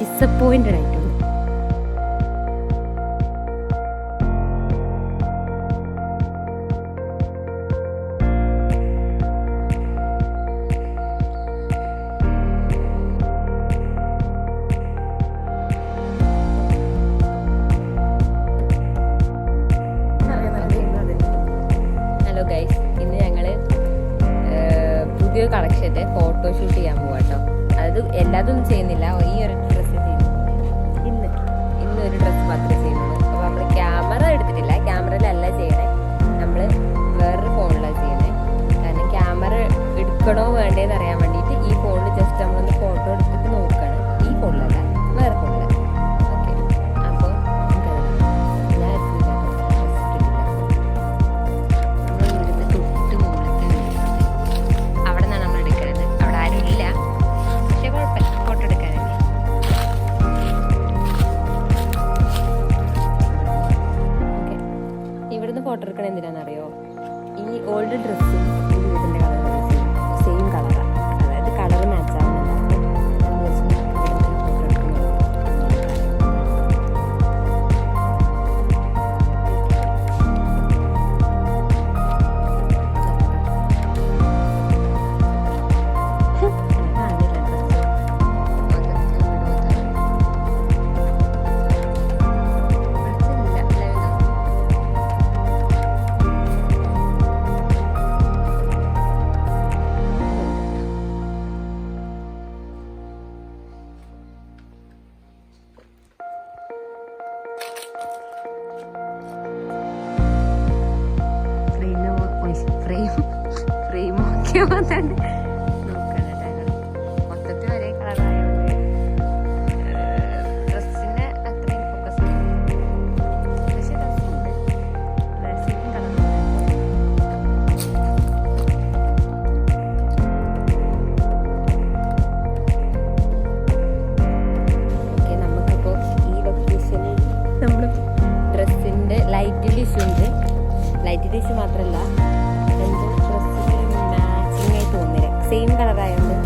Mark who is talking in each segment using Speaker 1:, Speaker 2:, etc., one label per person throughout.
Speaker 1: Disappointed ആയിട്ടുണ്ട്. Hello guys, ഇന്ന് ഞങ്ങൾ പുതിയൊരു കളക്ഷൻ്റെ ഫോട്ടോഷൂട്ട് ചെയ്യാൻ പോവാം കേട്ടോ. അത് എല്ലാതൊന്നും ചെയ്യുന്നില്ല, ഈ ഒരു ഡ്രസ്സ് ചെയ്യുന്നു. ഇന്നൊരു ഡ്രസ്സ് മാത്രമേ ചെയ്യുന്നുള്ളൂ. അപ്പോൾ നമ്മൾ ക്യാമറ എടുത്തിട്ടില്ല, ക്യാമറയിലല്ല ചെയ്യണേ, നമ്മൾ വേറൊരു ഫോണിലാണ് ചെയ്യണേ. കാരണം ക്യാമറ എടുക്കണോ വേണ്ടേന്ന് അറിയാൻ വേണ്ടിയിട്ട് ഈ ഫോണിൽ ജസ്റ്റ് നമ്മളൊന്ന് ഫോട്ടോ എടുത്തിട്ട് നോക്കുകയാണ്. ഈ ഫോണിലല്ല, വേറെ ഫോണിലാണ്. ഓക്കെ, അപ്പോൾ ഞാൻ അവിടെ നിന്നാണ് നമ്മൾ എടുക്കുന്നത്. അവിടെ ആരും ഇല്ല, പക്ഷെ കുഴപ്പമില്ല, ഫോട്ടോ എടുക്കാനല്ലേ. ഓക്കെ, ഇവിടുന്ന് ഫോട്ടോ എടുക്കണത് എന്തിനാണെന്നറിയോ? ഈ ഓൾഡ് ഡ്രസ്സും ഈ വീടിൻ്റെ കളർ സെയിം കളറാണ്, അതായത് കളർ മാച്ച് ആവുന്നില്ല. ഫ്രെയിം ഒക്കെ വന്നിട്ട് നോക്കണം. മൊത്തത്തിൽ ഒരേ കളറായതുകൊണ്ട് ഡ്രസ്സിന് അത്രയും ഫോക്കസ്, പക്ഷെ ഡ്രസ്സുണ്ട് ഡ്രസ്സിനും കളർ. ഓക്കെ, നമുക്കപ്പോൾ ഈ ലൊക്കേഷനിൽ നമ്മൾ ഡ്രസ്സിൻ്റെ ലൈറ്റിൻ്റെ ഇഷ്യൂ ഉണ്ട്. ലൈറ്റിൻ്റെ ഇഷ്യൂ മാത്രമല്ല, എന്തോ ഡ്രസ്സിന് മാച്ചിങ് ആയി തോന്നില്ല. സെയിം കളറായതുകൊണ്ട്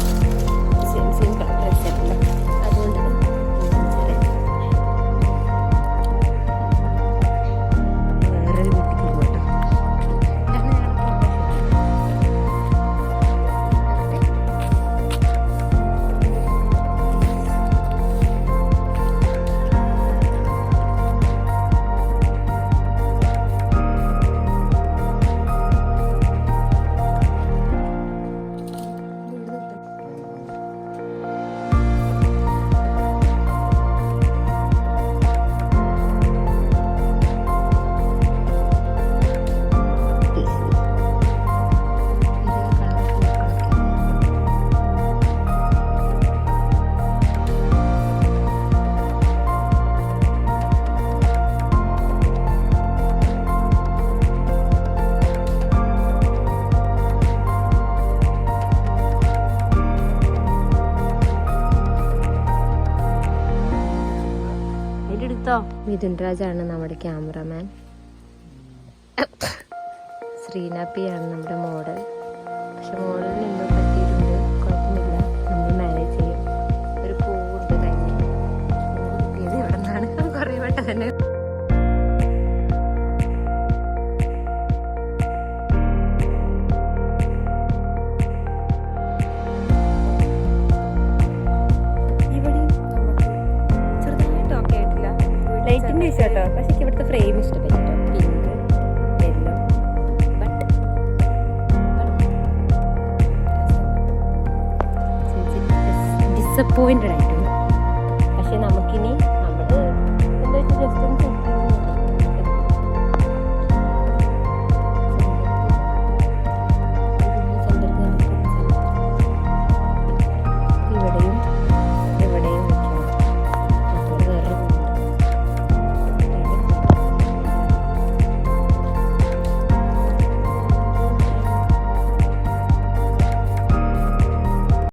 Speaker 1: സെയിം കളർ ഡ്രസ്സ് ആയിട്ടില്ല. അതുകൊണ്ട് വേറൊരു വീട്ടിലേക്ക് പോകട്ടോ. മിഥുൻ രാജാണ് നമ്മുടെ ക്യാമറമാൻ. ശ്രീന പി ആണ് നമ്മുടെ മോഡൽ. പക്ഷെ മോഡലിന് എന്തോ പറ്റിയിട്ടുണ്ട്, കുഴപ്പമില്ല, നമ്മൾ മാനേജ് ചെയ്യും. ഒരു പൂവുണ്ട് കഴിഞ്ഞ് കിട്ടിയത് ഇവിടെ നിന്നാണ്, കുറേ വട്ടം തന്നെ. ലൈറ്റിൻ്റെ ഇഷ്ടട്ടോ, പക്ഷെ എനിക്ക് ഇവിടുത്തെ ഫ്രെയിം ഇഷ്ടപ്പെട്ടു. പിങ്ക് യെല്ലോ ബട്ട് ഡിസപ്പോയിന്റഡ് ആയിട്ട്